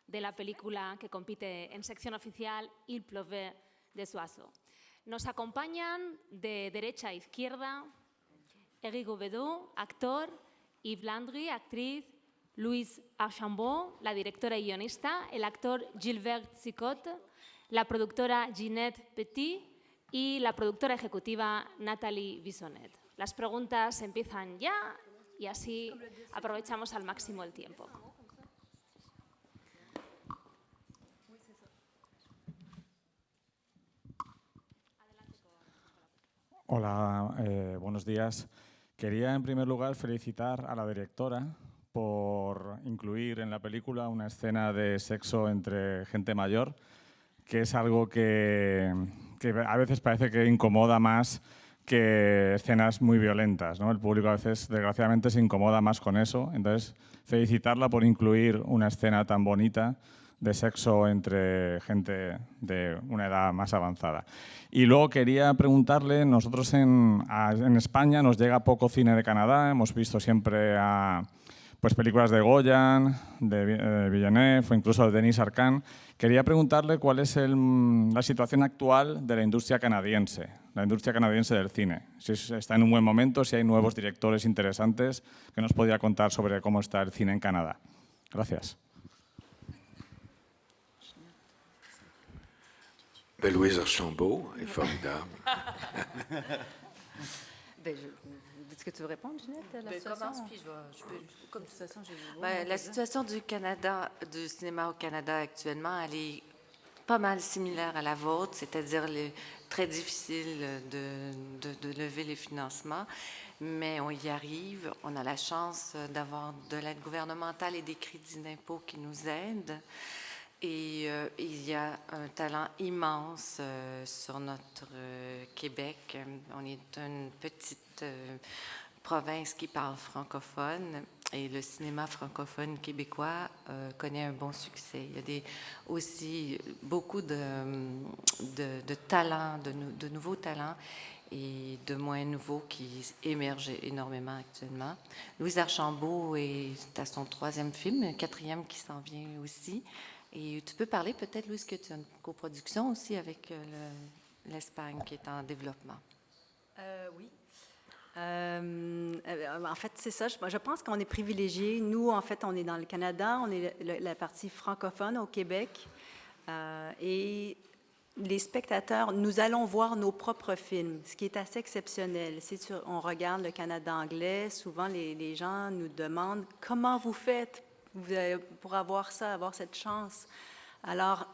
de la película que compite en sección oficial Il pleuvait des oiseaux. Nos acompañan de derecha a izquierda Eric Govedou, actor, Yves Landry, actriz, Louise Archambault, la directora y guionista, el actor Gilbert Sicotte, la productora Ginette Petit y la productora ejecutiva Nathalie Bissonnet. Las preguntas empiezan ya y así aprovechamos al máximo el tiempo. Hola, buenos días. Quería en primer lugar felicitar a la directora por incluir en la película una escena de sexo entre gente mayor, que es algo que a veces parece que incomoda más que escenas muy violentas, ¿no? El público a veces, desgraciadamente, se incomoda más con eso. Entonces, felicitarla por incluir una escena tan bonita de sexo entre gente de una edad más avanzada. Y luego quería preguntarle, nosotros en España nos llega poco cine de Canadá, hemos visto siempre pues películas de Goyan, de Villeneuve o incluso de Denis Arcand. Quería preguntarle cuál es la situación actual de la industria canadiense del cine. Si está en un buen momento, si hay nuevos directores interesantes, que nos podría contar sobre cómo está el cine en Canadá. Gracias. Louise Archambault est formidable. Est-ce que tu veux répondre, Ginette, à la situation? Commence, puis je peux... Comme de toute façon, j'ai vu. La situation du cinéma au Canada actuellement, elle est pas mal similaire à la vôtre, c'est-à-dire très difficile de lever les financements, mais on y arrive. On a la chance d'avoir de l'aide gouvernementale et des crédits d'impôt qui nous aident. Et il y a un talent immense sur notre Québec. On est une petite province qui parle francophone et le cinéma francophone québécois connaît un bon succès. Il y a aussi beaucoup de talents, de nouveaux talents et de moins nouveaux qui émergent énormément actuellement. Louise Archambault est à son 3e film, un 4e qui s'en vient aussi. Et tu peux parler peut-être, Louise, que tu as une coproduction aussi avec l'Espagne qui est en développement. Oui. En fait, c'est ça. Je pense qu'on est privilégiés. Nous, en fait, on est dans le Canada. On est la partie francophone au Québec. Et les spectateurs, nous allons voir nos propres films, ce qui est assez exceptionnel. Si on regarde le Canada anglais, souvent les gens nous demandent « Comment vous faites pour avoir cette chance? » Alors,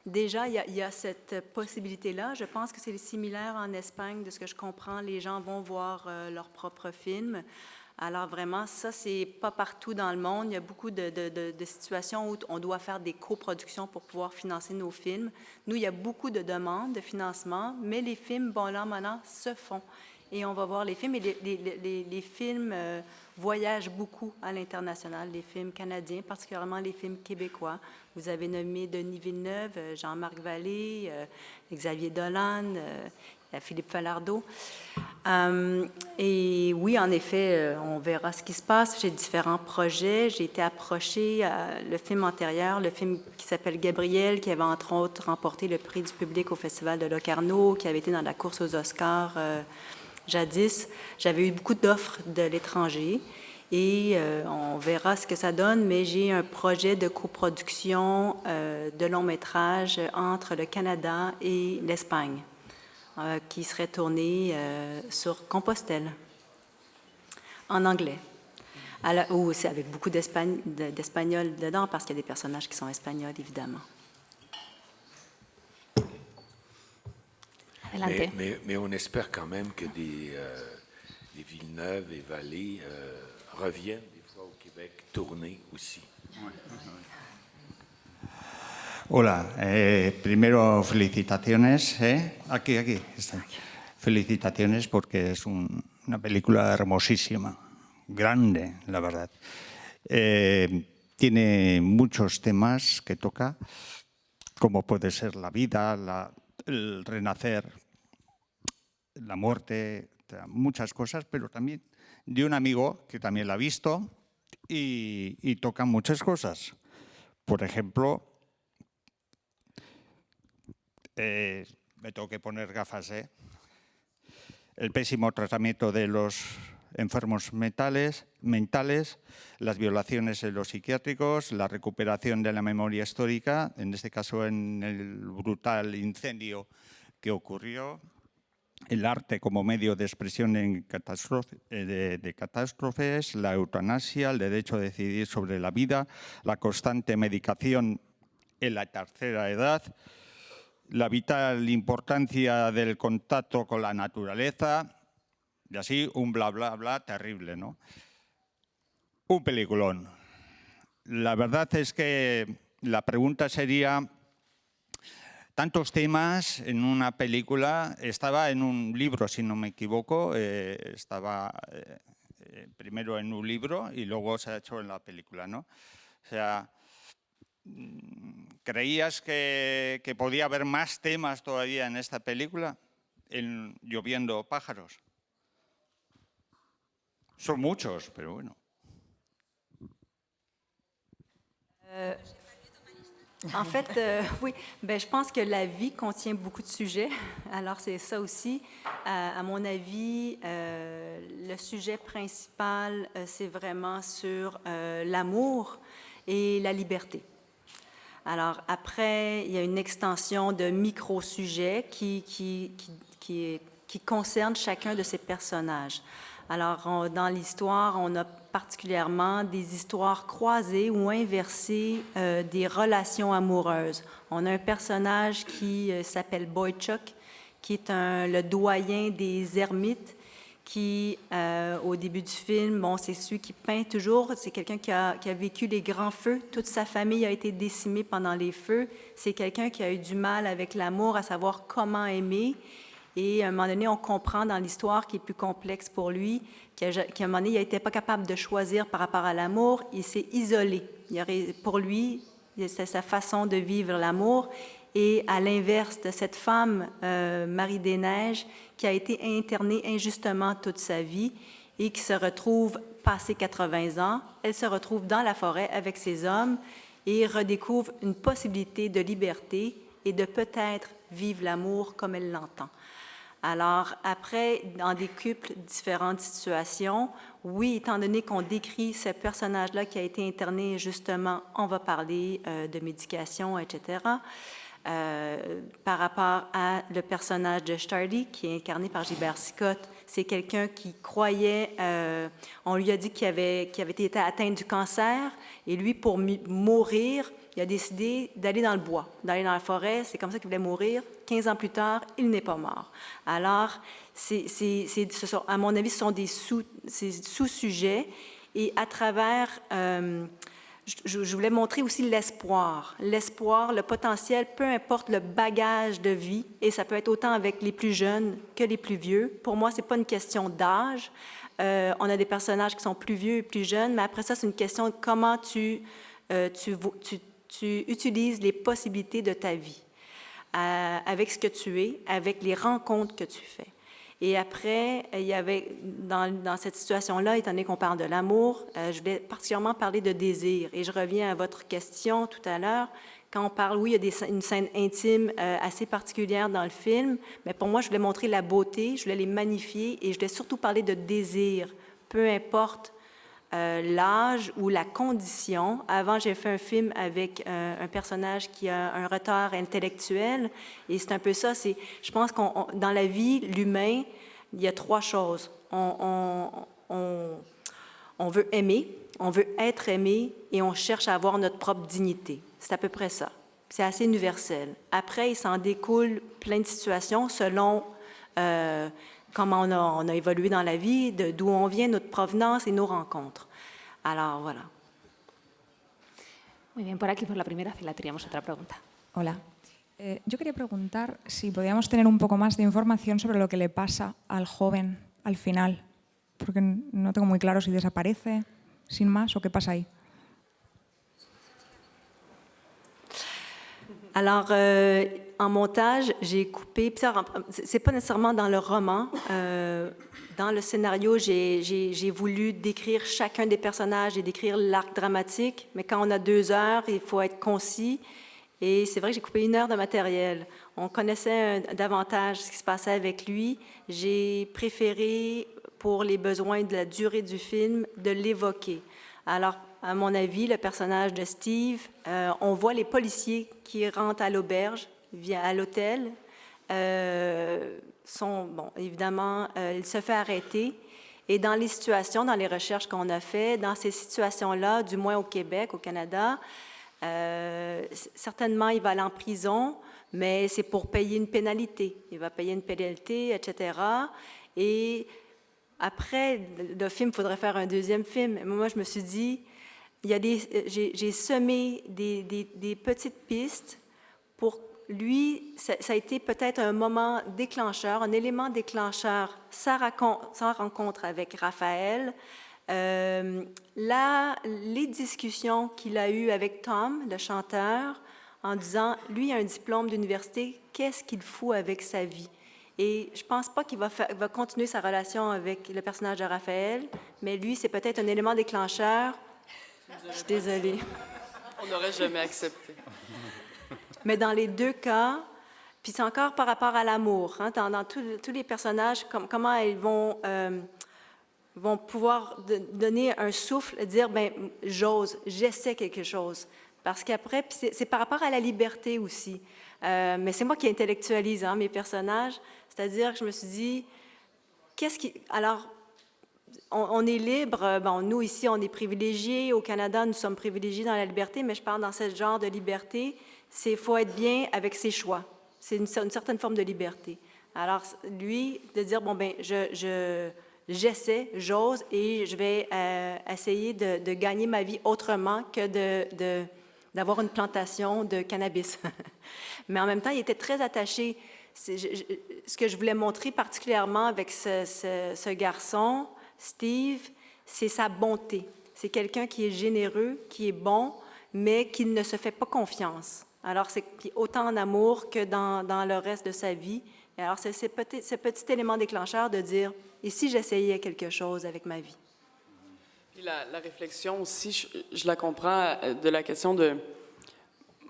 déjà, il y a cette possibilité-là. Je pense que c'est similaire en Espagne, de ce que je comprends. Les gens vont voir leurs propres films. Alors, vraiment, ça, c'est pas partout dans le monde. Il y a beaucoup de situations où on doit faire des coproductions pour pouvoir financer nos films. Nous, il y a beaucoup de demandes de financement, mais les films, bon, là, maintenant, se font. Et on va voir les films. Et les films voyagent beaucoup à l'international, les films canadiens, particulièrement les films québécois. Vous avez nommé Denis Villeneuve, Jean-Marc Vallée, Xavier Dolan, Philippe Falardeau. Et oui, en effet, on verra ce qui se passe. J'ai différents projets. J'ai été approchée, le film antérieur, le film qui s'appelle Gabriel, qui avait entre autres remporté le prix du public au Festival de Locarno, qui avait été dans la course aux Oscars jadis. J'avais eu beaucoup d'offres de l'étranger et on verra ce que ça donne, mais j'ai un projet de coproduction de long métrage entre le Canada et l'Espagne qui serait tourné sur Compostelle, en anglais. Ou c'est avec beaucoup d'espagnol dedans, parce qu'il y a des personnages qui sont espagnols, évidemment. Mais on espère quand même que des Villeneuve et Vallée reviennent des fois au Québec tourner aussi. Hola, primero felicitaciones. Aquí está. Felicitaciones porque es una película hermosísima, grande, la verdad. Tiene muchos temas que toca, como puede ser la vida, el renacer, la muerte, muchas cosas, pero también de un amigo que también la ha visto y toca muchas cosas. Por ejemplo, me tengo que poner gafas, el pésimo tratamiento de los enfermos mentales, las violaciones en los psiquiátricos, la recuperación de la memoria histórica, en este caso en el brutal incendio que ocurrió, el arte como medio de expresión de catástrofes, la eutanasia, el derecho a decidir sobre la vida, la constante medicación en la tercera edad, la vital importancia del contacto con la naturaleza, y así un bla, bla, bla terrible, ¿no? Un peliculón. La verdad es que la pregunta sería, tantos temas en una película, estaba en un libro, si no me equivoco, estaba primero en un libro y luego se ha hecho en la película, ¿no? O sea, ¿creías que podía haber más temas todavía en esta película? En Lloviendo pájaros. Son muchos, pero bueno. En fait, oui, ben, je pense que la vie contient beaucoup de sujets. Alors, c'est ça aussi. À mon avis, le sujet principal, c'est vraiment sur l'amour et la liberté. Alors, après, il y a une extension de micro-sujets qui concernent chacun de ces personnages. Alors, dans l'histoire, on a particulièrement des histoires croisées ou inversées des relations amoureuses. On a un personnage qui s'appelle Boychuk, qui est le doyen des ermites, qui, au début du film, bon, c'est celui qui peint toujours. C'est quelqu'un qui a vécu les grands feux. Toute sa famille a été décimée pendant les feux. C'est quelqu'un qui a eu du mal avec l'amour, à savoir comment aimer. Et à un moment donné, on comprend dans l'histoire qui est plus complexe pour lui, qu'à un moment donné, il n'était pas capable de choisir par rapport à l'amour, il s'est isolé. Pour lui, c'est sa façon de vivre l'amour. Et à l'inverse de cette femme, Marie des Neiges, qui a été internée injustement toute sa vie et qui se retrouve, passé 80 ans, elle se retrouve dans la forêt avec ses hommes et redécouvre une possibilité de liberté et de peut-être vivre l'amour comme elle l'entend. Alors, après, dans des couples, différentes situations, oui, étant donné qu'on décrit ce personnage-là qui a été interné, justement, on va parler de médication, etc. Par rapport à le personnage de Stardy, qui est incarné par Gilbert Sicotte, c'est quelqu'un qui croyait, on lui a dit qu'il avait été atteint du cancer, et lui, pour mourir, il a décidé d'aller dans le bois, d'aller dans la forêt. C'est comme ça qu'il voulait mourir. 15 ans plus tard, il n'est pas mort. Alors, à mon avis, ce sont des sous-sujets. Et à travers, je voulais montrer aussi l'espoir. L'espoir, le potentiel, peu importe le bagage de vie. Et ça peut être autant avec les plus jeunes que les plus vieux. Pour moi, ce n'est pas une question d'âge. On a des personnages qui sont plus vieux et plus jeunes. Mais après ça, c'est une question de comment tu utilises les possibilités de ta vie, avec ce que tu es, avec les rencontres que tu fais. Et après, il y avait, dans cette situation-là, étant donné qu'on parle de l'amour, je voulais particulièrement parler de désir. Et je reviens à votre question tout à l'heure. Quand on parle, oui, il y a une scène intime assez particulière dans le film, mais pour moi, je voulais montrer la beauté, je voulais les magnifier et je voulais surtout parler de désir, peu importe l'âge ou la condition. Avant, j'ai fait un film avec un personnage qui a un retard intellectuel et c'est un peu ça. Je pense dans la vie, l'humain, il y a trois choses. On veut aimer, on veut être aimé et on cherche à avoir notre propre dignité. C'est à peu près ça. C'est assez universel. Après, il s'en découle plein de situations selon comment on a évolué dans la vie, d'où on vient, notre provenance et nos rencontres. Alors, voilà. Muy bien, por aquí, por la primera fila, teníamos otra pregunta. Hola. Yo quería preguntar si podíamos tener un poco más de información sobre lo que le pasa al joven al final, porque no tengo muy claro si desaparece, sin más, o qué pasa ahí. Alors, en montage, j'ai coupé, c'est pas nécessairement dans le roman, dans le scénario, j'ai voulu décrire chacun des personnages et décrire l'arc dramatique, mais quand on a 2 heures, il faut être concis, et c'est vrai que j'ai coupé 1 heure de matériel. On connaissait davantage ce qui se passait avec lui. J'ai préféré, pour les besoins de la durée du film, de l'évoquer. Alors, à mon avis, le personnage de Steve, on voit les policiers qui rentrent à l'auberge, à l'hôtel. Évidemment, il se fait arrêter. Et dans les situations, dans les recherches qu'on a faites, dans ces situations-là, du moins au Québec, au Canada, certainement, il va aller en prison, mais c'est pour payer une pénalité. Il va payer une pénalité, etc. Et après le film, il faudrait faire un 2e film. Mais moi, je me suis dit, j'ai semé des petites pistes pour lui. Ça a été peut-être un moment déclencheur, un élément déclencheur, sa rencontre avec Raphaël. Les discussions qu'il a eues avec Tom, le chanteur, en disant, lui a un diplôme d'université, qu'est-ce qu'il fout avec sa vie? Et je ne pense pas qu'il va continuer sa relation avec le personnage de Raphaël, mais lui, c'est peut-être un élément déclencheur. Je suis désolée. On n'aurait jamais accepté. Mais dans les 2 cas, puis c'est encore par rapport à l'amour, hein, dans tous les personnages, comment ils vont pouvoir donner un souffle, dire, ben j'ose, j'essaie quelque chose. Parce qu'après, c'est par rapport à la liberté aussi. Mais c'est moi qui intellectualise mes personnages. C'est-à-dire que je me suis dit, alors, on est libre. Bon, nous, ici, on est privilégiés. Au Canada, nous sommes privilégiés dans la liberté, mais je parle dans ce genre de liberté. Il faut être bien avec ses choix. C'est une certaine forme de liberté. Alors, lui, de dire, bon, ben j'essaie, j'ose, et je vais essayer de gagner ma vie autrement que d'avoir une plantation de cannabis. Mais en même temps, il était très attaché. Ce que je voulais montrer particulièrement avec ce garçon, Steve, c'est sa bonté. C'est quelqu'un qui est généreux, qui est bon, mais qui ne se fait pas confiance. Alors, c'est autant en amour que dans le reste de sa vie. Et alors, c'est ce petit élément déclencheur de dire, et si j'essayais quelque chose avec ma vie? Puis la réflexion aussi, je la comprends, de la question de...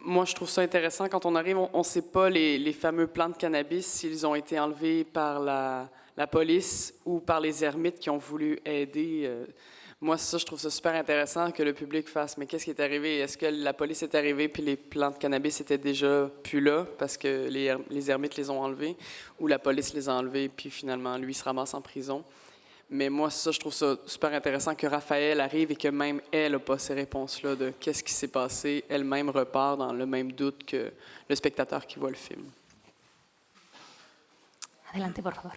Moi, je trouve ça intéressant. Quand on arrive, on ne sait pas les fameux plants de cannabis, s'ils ont été enlevés par la police ou par les ermites qui ont voulu aider. Moi, ça, je trouve ça super intéressant que le public fasse. Mais qu'est-ce qui est arrivé? Est-ce que la police est arrivée puis les plants de cannabis étaient déjà plus là parce que les ermites les ont enlevés, ou la police les a enlevés puis finalement, lui, se ramasse en prison? Mais moi, ça, je trouve ça super intéressant que Raphaël arrive et que même elle n'a pas ces réponses-là de qu'est-ce qui s'est passé. Elle-même repart dans le même doute que le spectateur qui voit le film. Adelante, por favor.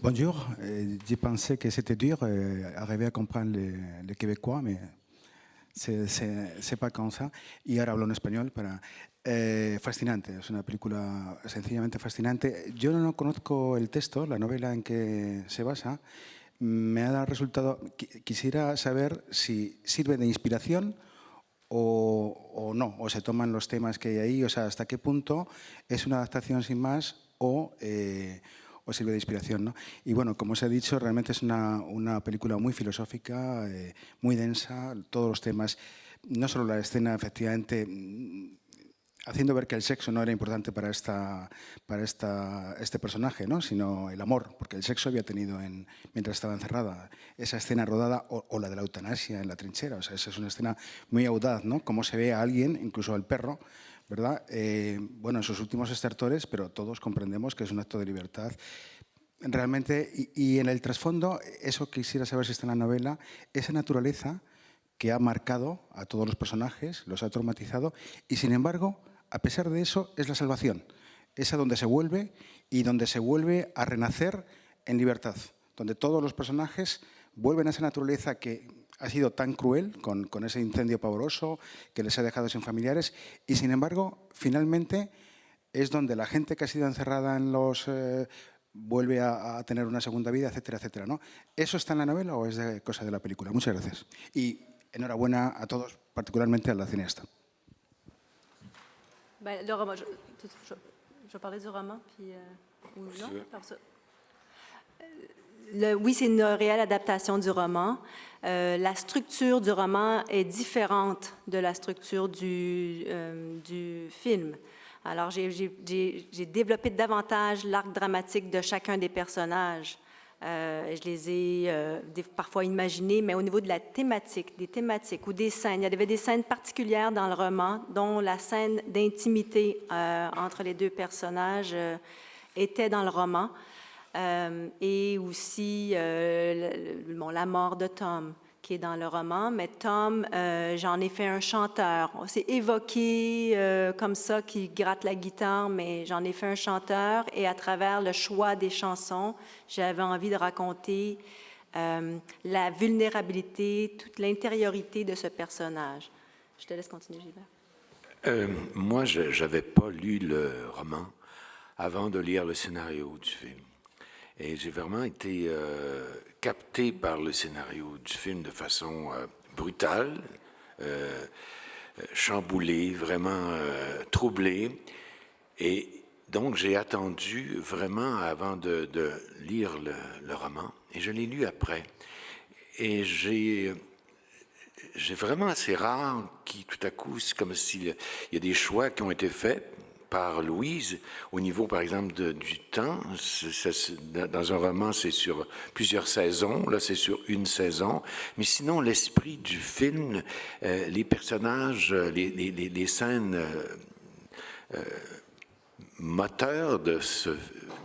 Bonjour. J'ai pensé que c'était dur arriver à comprendre le québécois, mais c'est pas comme ça. Y ahora hablo en español para... fascinante, es una película sencillamente fascinante. Yo no conozco el texto, la novela en que se basa. Me ha resultado... Quisiera saber si sirve de inspiración o no, o se toman los temas que hay ahí, o sea, hasta qué punto es una adaptación sin más o sirve de inspiración, ¿no? Y bueno, como os he dicho, realmente es una película muy filosófica, muy densa, todos los temas, no solo la escena, efectivamente, haciendo ver que el sexo no era importante para este personaje, ¿no? Sino el amor, porque el sexo había tenido mientras estaba encerrada. Esa escena rodada, o la de la eutanasia en la trinchera, o sea, esa es una escena muy audaz, ¿no? Cómo se ve a alguien, incluso al perro, ¿verdad? Bueno, en sus últimos estertores, pero todos comprendemos que es un acto de libertad. Realmente, y en el trasfondo, eso quisiera saber si está en la novela, esa naturaleza que ha marcado a todos los personajes, los ha traumatizado, y sin embargo, a pesar de eso, es la salvación. Es a donde se vuelve y donde se vuelve a renacer en libertad, donde todos los personajes vuelven a esa naturaleza que ha sido tan cruel con ese incendio pavoroso que les ha dejado sin familiares, y sin embargo, finalmente, es donde la gente que ha sido encerrada en los... vuelve a tener una segunda vida, etcétera, etcétera, ¿no? ¿Eso está en la novela o es cosa de la película? Muchas gracias. Y enhorabuena a todos, particularmente a la cineasta. Ben, Laura, Je vais parler du roman, puis... ou non, veux. par ça. Oui, c'est une réelle adaptation du roman. La structure du roman est différente de la structure du film. Alors, j'ai développé davantage l'arc dramatique de chacun des personnages. Je les ai parfois imaginés, mais au niveau de la thématique, des thématiques ou des scènes, il y avait des scènes particulières dans le roman, dont la scène d'intimité entre les deux personnages était dans le roman. Et aussi la mort de Tom, qui est dans le roman. Mais Tom, j'en ai fait un chanteur. C'est évoqué comme ça, qui gratte la guitare, mais j'en ai fait un chanteur. Et à travers le choix des chansons, j'avais envie de raconter la vulnérabilité, toute l'intériorité de ce personnage. Je te laisse continuer, Gilbert. Moi, je n'avais pas lu le roman avant de lire le scénario du film. Et j'ai vraiment été capté par le scénario du film de façon brutale, chamboulée, vraiment troublée. Et donc, j'ai attendu vraiment avant de lire le roman. Et je l'ai lu après. Et j'ai vraiment, c'est rare qui, tout à coup, c'est comme s'il y a des choix qui ont été faits par Louise, au niveau, par exemple, du temps. Dans un roman, c'est sur plusieurs saisons. Là, c'est sur une saison. Mais sinon, l'esprit du film, les personnages, les scènes moteurs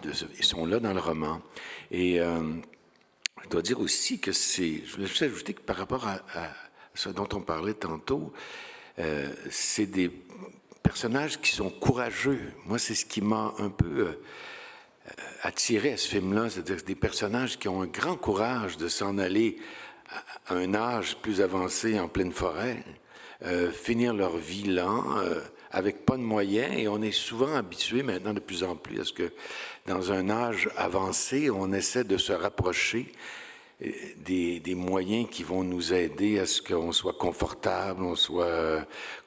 ils sont là dans le roman. Et je dois dire aussi que je voulais juste ajouter que par rapport à ce dont on parlait tantôt, c'est des personnages qui sont courageux. Moi, c'est ce qui m'a un peu attiré à ce film-là, c'est-à-dire des personnages qui ont un grand courage de s'en aller à un âge plus avancé en pleine forêt, finir leur vie là, avec pas de moyens, et on est souvent habitué maintenant de plus en plus à ce que dans un âge avancé, on essaie de se rapprocher des moyens qui vont nous aider à ce qu'on soit confortable,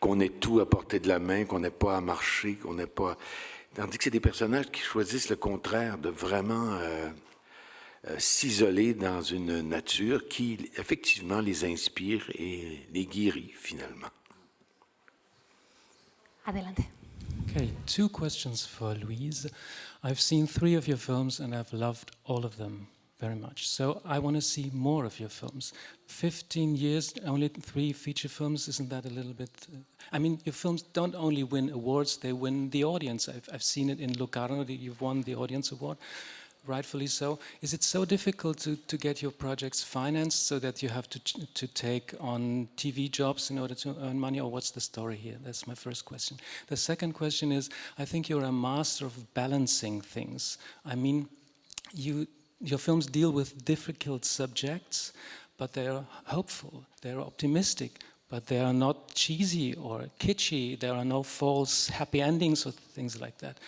qu'on ait tout à portée de la main, qu'on n'ait pas à marcher, qu'on n'ait pas... Tandis que c'est des personnages qui choisissent le contraire, de vraiment s'isoler dans une nature qui, effectivement, les inspire et les guérit, finalement. Adelante. Okay, 2 questions for Louise. I've seen 3 of your films and I've loved all of them very much. So I want to see more of your films. 15 years, only 3 feature films, isn't that a little bit... I mean, your films don't only win awards, they win the audience. I've seen it in Locarno, you've won the audience award, rightfully so. Is it so difficult to get your projects financed so that you have to take on TV jobs in order to earn money, or what's the story here? That's my first question. The second question is, I think you're a master of balancing things. I mean, your films deal with difficult subjects, but they are hopeful, they are optimistic, but they are not cheesy or kitschy. There are no false happy endings or things like that.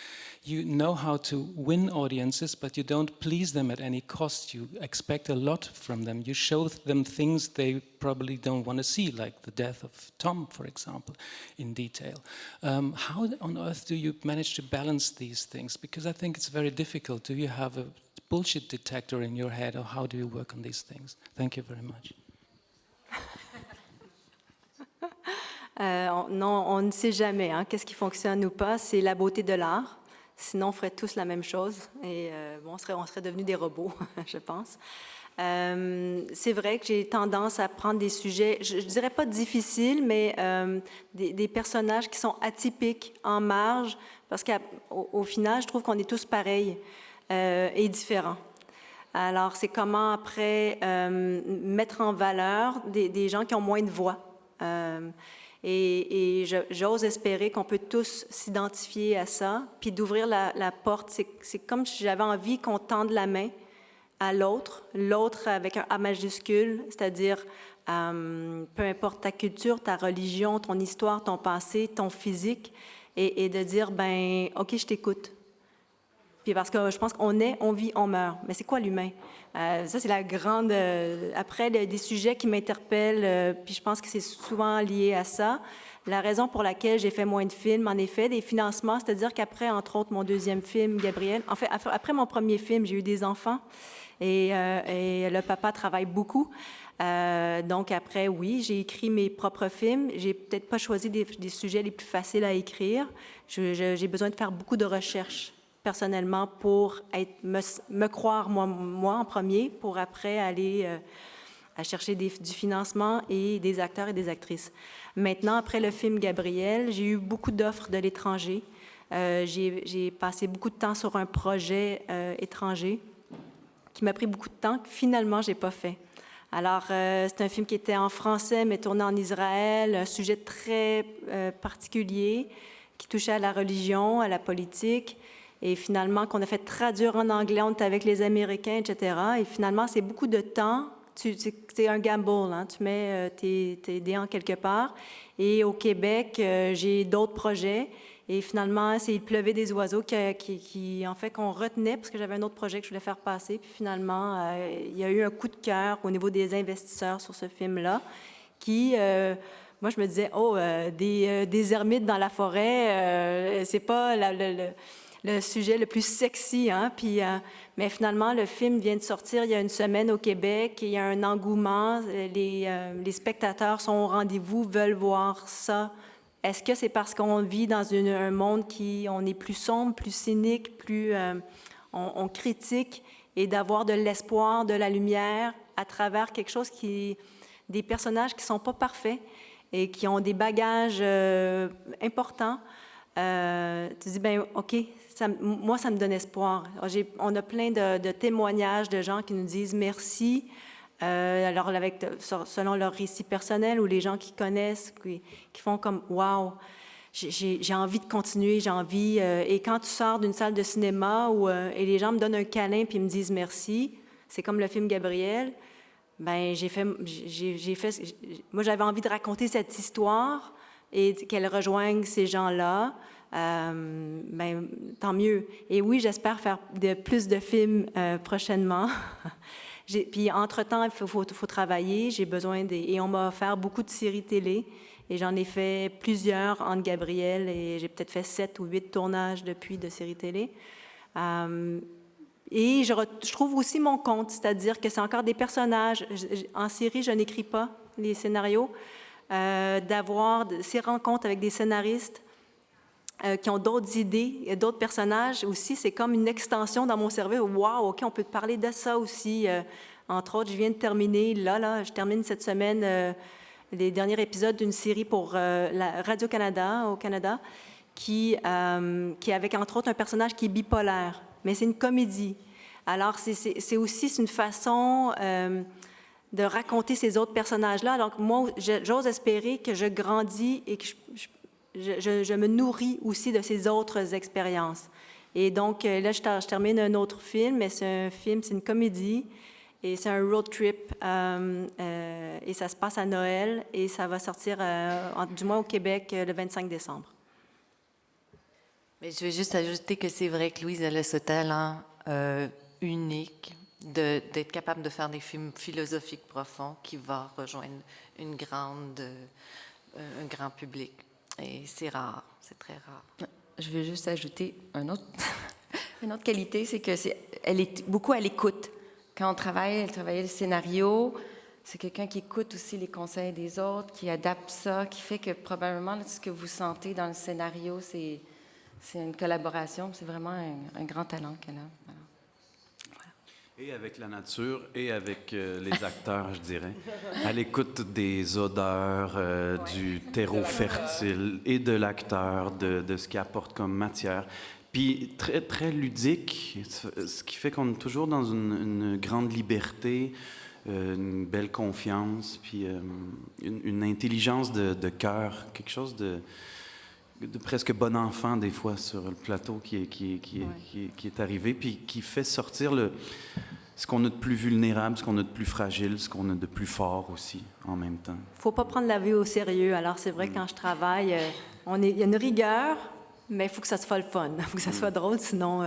You know how to win audiences, but you don't please them at any cost. You expect a lot from them. You show them things they probably don't want to see, like the death of Tom, for example, in detail. How on earth do you manage to balance these things? Because I think it's very difficult. Do you have a bullshit detector in your head, or how do you work on these things? Thank you very much. Non, on ne sait jamais qu'est-ce qui fonctionne ou pas. C'est la beauté de l'art. Sinon, on ferait tous la même chose et on serait devenus des robots, je pense. C'est vrai que j'ai tendance à prendre des sujets, je ne dirais pas difficiles, mais des personnages qui sont atypiques, en marge, parce qu'au final, je trouve qu'on est tous pareils et différents. Alors, c'est comment après mettre en valeur des gens qui ont moins de voix. Et j'ose espérer qu'on peut tous s'identifier à ça, puis d'ouvrir la porte. C'est comme si j'avais envie qu'on tende la main à l'autre avec un A majuscule, c'est-à-dire peu importe ta culture, ta religion, ton histoire, ton passé, ton physique, et de dire, ben, OK, je t'écoute. Puis parce que je pense qu'on on vit, on meurt. Mais c'est quoi l'humain? Ça, c'est la grande... après, des sujets qui m'interpellent, puis je pense que c'est souvent lié à ça. La raison pour laquelle j'ai fait moins de films, en effet, des financements, c'est-à-dire qu'après, entre autres, mon deuxième film, Gabriel, en fait, après mon premier film, j'ai eu des enfants et le papa travaille beaucoup. Donc après, oui, j'ai écrit mes propres films. J'ai peut-être pas choisi des sujets les plus faciles à écrire. J'ai besoin de faire beaucoup de recherches personnellement pour me croire moi en premier, pour après aller à chercher du financement et des acteurs et des actrices. Maintenant, après le film Gabriel, j'ai eu beaucoup d'offres de l'étranger. J'ai passé beaucoup de temps sur un projet étranger qui m'a pris beaucoup de temps, que finalement, j'ai pas fait. Alors, c'est un film qui était en français, mais tourné en Israël, un sujet très particulier qui touchait à la religion, à la politique, et finalement, qu'on a fait traduire en anglais, on était avec les Américains, etc. Et finalement, c'est beaucoup de temps. C'est un gamble, hein? Tu mets tes dés en quelque part. Et au Québec, j'ai d'autres projets. Et finalement, c'est Il pleuvait des oiseaux qui en fait, qu'on retenait parce que j'avais un autre projet que je voulais faire passer. Puis finalement, il y a eu un coup de cœur au niveau des investisseurs sur ce film-là qui, moi, je me disais, des ermites dans la forêt, c'est pas le sujet le plus sexy, hein? Puis, mais finalement, le film vient de sortir il y a une semaine au Québec. Il y a un engouement. Les spectateurs sont au rendez-vous, veulent voir ça. Est-ce que c'est parce qu'on vit dans un monde on est plus sombre, plus cynique, plus on critique, et d'avoir de l'espoir, de la lumière à travers quelque chose des personnages qui sont pas parfaits et qui ont des bagages importants. Tu dis, ben OK, moi, ça me donne espoir. On a plein de témoignages de gens qui nous disent merci. Alors, selon leur récit personnel ou les gens qui connaissent, qui font comme « wow, j'ai envie de continuer, j'ai envie... Et quand tu sors d'une salle de cinéma et les gens me donnent un câlin puis me disent « merci », c'est comme le film Gabriel, ben moi, j'avais envie de raconter cette histoire et qu'elle rejoigne ces gens-là. Ben, tant mieux. Et oui, j'espère faire plus de films prochainement. Puis, entre-temps, il faut travailler. J'ai besoin et on m'a offert beaucoup de séries télé. Et j'en ai fait plusieurs entre Gabriel et j'ai peut-être fait 7 ou 8 tournages depuis de séries télé. Et je trouve aussi mon compte, c'est-à-dire que c'est encore des personnages. En série, je n'écris pas les scénarios. D'avoir ces rencontres avec des scénaristes qui ont d'autres idées, d'autres personnages aussi, c'est comme une extension dans mon cerveau. Wow, OK, on peut te parler de ça aussi. Entre autres, je viens de terminer, je termine cette semaine les derniers épisodes d'une série pour la Radio-Canada au Canada qui avec, entre autres, un personnage qui est bipolaire, mais c'est une comédie. Alors, c'est aussi une façon de raconter ces autres personnages-là. Alors, moi, j'ose espérer que je grandis et que je me nourris aussi de ces autres expériences. Et donc, là, je termine un autre film, mais c'est une comédie, et c'est un road trip, et ça se passe à Noël, et ça va sortir, du moins au Québec, le 25 décembre. Mais je veux juste ajouter que c'est vrai que Louise, elle a ce talent unique d'être capable de faire des films philosophiques profonds qui vont rejoindre un grand public. Et c'est rare, c'est très rare. Je veux juste ajouter une autre qualité, c'est qu'elle est beaucoup à l'écoute. Quand elle travaille le scénario, c'est quelqu'un qui écoute aussi les conseils des autres, qui adapte ça, qui fait que probablement ce que vous sentez dans le scénario, c'est une collaboration. C'est vraiment un grand talent qu'elle a. Voilà. Et avec la nature et avec les acteurs, je dirais. À l'écoute des odeurs, du terreau fertile et de l'acteur, de ce qu'il apporte comme matière. Puis très, très ludique, ce qui fait qu'on est toujours dans une grande liberté, une belle confiance, puis une intelligence de cœur, quelque chose de presque bon enfant des fois sur le plateau qui est arrivé, puis qui fait sortir ce qu'on a de plus vulnérable, ce qu'on a de plus fragile, ce qu'on a de plus fort aussi en même temps. Il ne faut pas prendre la vie au sérieux. Alors c'est vrai que quand je travaille, il y a une rigueur, mais il faut que ça soit le fun, il faut que ça soit drôle, sinon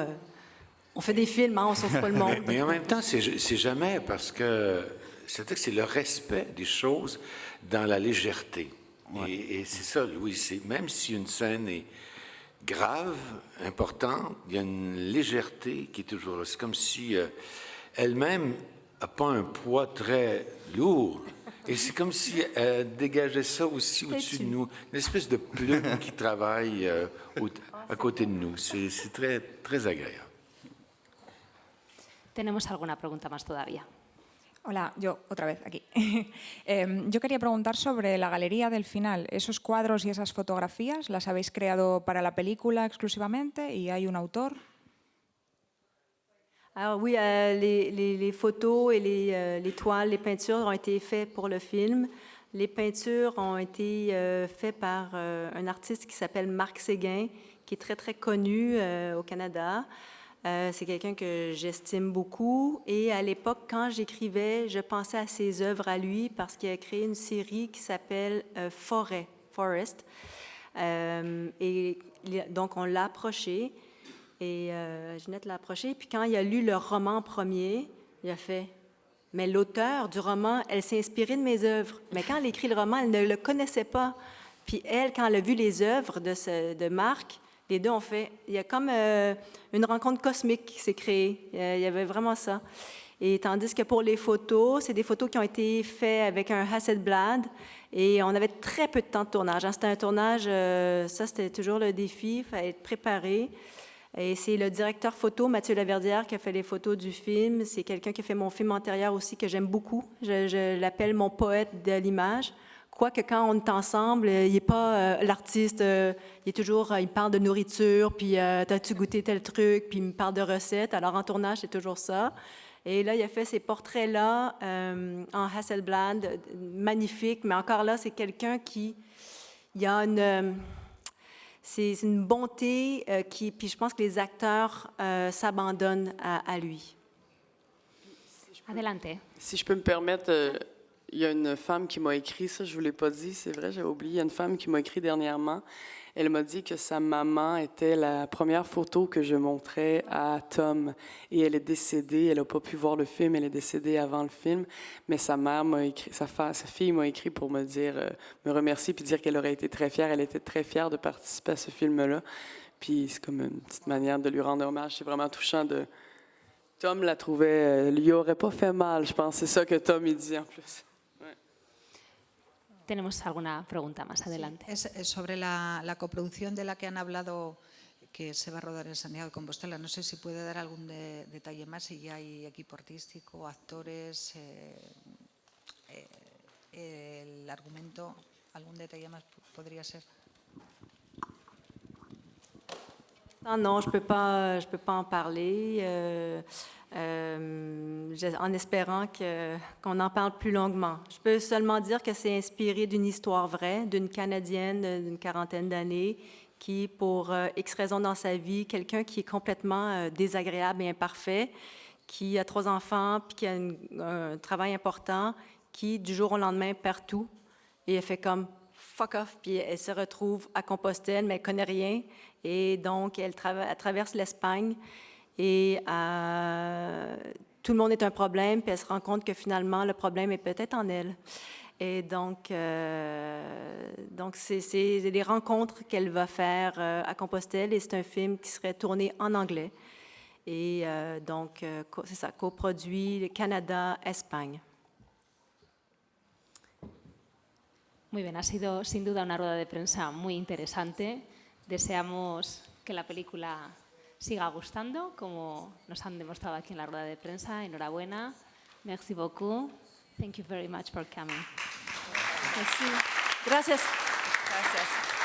on fait des films, hein, on ne sauve pas le monde. Mais en même temps, c'est jamais parce que c'est le respect des choses dans la légèreté. Ouais. Et c'est ça, Louis, même si une scène est grave, importante, il y a une légèreté qui est toujours là. C'est comme si elle-même n'a pas un poids très lourd. Et c'est comme si elle dégageait ça aussi au-dessus de nous. Une espèce de plume qui travaille à côté de nous. C'est très, très agréable. Tenemos alguna pregunta más todavía. Hola, yo otra vez aquí. Yo quería preguntar sobre la galería del final. ¿Esos cuadros y esas fotografías las habéis creado para la película exclusivamente y hay un autor? Alors oui, les photos et les toiles, les peintures ont été faites pour le film. Les peintures ont été faites par un artiste qui s'appelle Marc Séguin, qui est très, très connu au Canada. C'est quelqu'un que j'estime beaucoup. Et à l'époque, quand j'écrivais, je pensais à ses œuvres à lui parce qu'il a créé une série qui s'appelle Forest. Et donc, on l'a approché. Et Ginette l'a approché. Puis quand il a lu le roman premier, il a fait « Mais l'auteur du roman, elle s'est inspirée de mes œuvres. » Mais quand elle a écrit le roman, elle ne le connaissait pas. Puis elle, quand elle a vu les œuvres de Marc, les deux ont fait... Il y a comme une rencontre cosmique qui s'est créée. Il y avait vraiment ça. Et tandis que pour les photos, c'est des photos qui ont été faites avec un Hasselblad. Et on avait très peu de temps de tournage. C'était un tournage, ça c'était toujours le défi, il fallait être préparé. Et c'est le directeur photo, Mathieu Laverdière, qui a fait les photos du film. C'est quelqu'un qui a fait mon film antérieur aussi, que j'aime beaucoup. Je l'appelle mon poète de l'image. Quoique quand on est ensemble, il n'est pas l'artiste, il est toujours, il parle de nourriture, puis t'as-tu goûté tel truc, puis il me parle de recettes. Alors en tournage, c'est toujours ça. Et là, il a fait ces portraits-là en Hasselblad, magnifiques. Mais encore là, c'est quelqu'un qui... Il y a une... C'est une bonté puis je pense que les acteurs s'abandonnent à lui. Adelante. Si je peux me permettre, il y a une femme qui m'a écrit, ça je ne vous l'ai pas dit, c'est vrai, j'avais oublié, il y a une femme qui m'a écrit dernièrement. Elle m'a dit que sa maman était la première photo que je montrais à Tom. Et elle est décédée, elle n'a pas pu voir le film, elle est décédée avant le film. Mais sa mère m'a écrit, sa fille m'a écrit pour me dire, me remercier puis dire qu'elle aurait été très fière. Elle était très fière de participer à ce film-là. Puis c'est comme une petite manière de lui rendre hommage. C'est vraiment touchant de... Tom la trouvait, lui aurait pas fait mal, je pense. C'est ça que Tom il dit en plus. Tenemos alguna pregunta más adelante. Sí, es sobre la coproducción de la que han hablado, que se va a rodar en Santiago de Compostela. No sé si puede dar algún detalle más, si ya hay equipo artístico, actores, el argumento, algún detalle más podría ser. Non, je peux pas en parler. En espérant qu'on en parle plus longuement. Je peux seulement dire que c'est inspiré d'une histoire vraie, d'une Canadienne d'une 40aine d'années qui, pour X raisons dans sa vie, quelqu'un qui est complètement désagréable et imparfait, qui a 3 enfants, puis qui a un travail important, qui, du jour au lendemain, perd tout. Et elle fait comme « fuck off », puis elle se retrouve à Compostelle, mais elle ne connaît rien. Et donc, elle traverse l'Espagne. Et tout le monde est un problème, puis elle se rend compte que finalement, le problème est peut-être en elle. Et donc c'est les rencontres qu'elle va faire à Compostelle, et c'est un film qui serait tourné en anglais. Et donc, c'est ça, coproduit Canada, Espagne. Muy bien, ha sido sin duda una rueda de prensa muy interesante. Deseamos que la película siga gustando, como nos han demostrado aquí en la rueda de prensa. Enhorabuena. Merci beaucoup. Thank you very much for coming. Merci. Gracias. Gracias.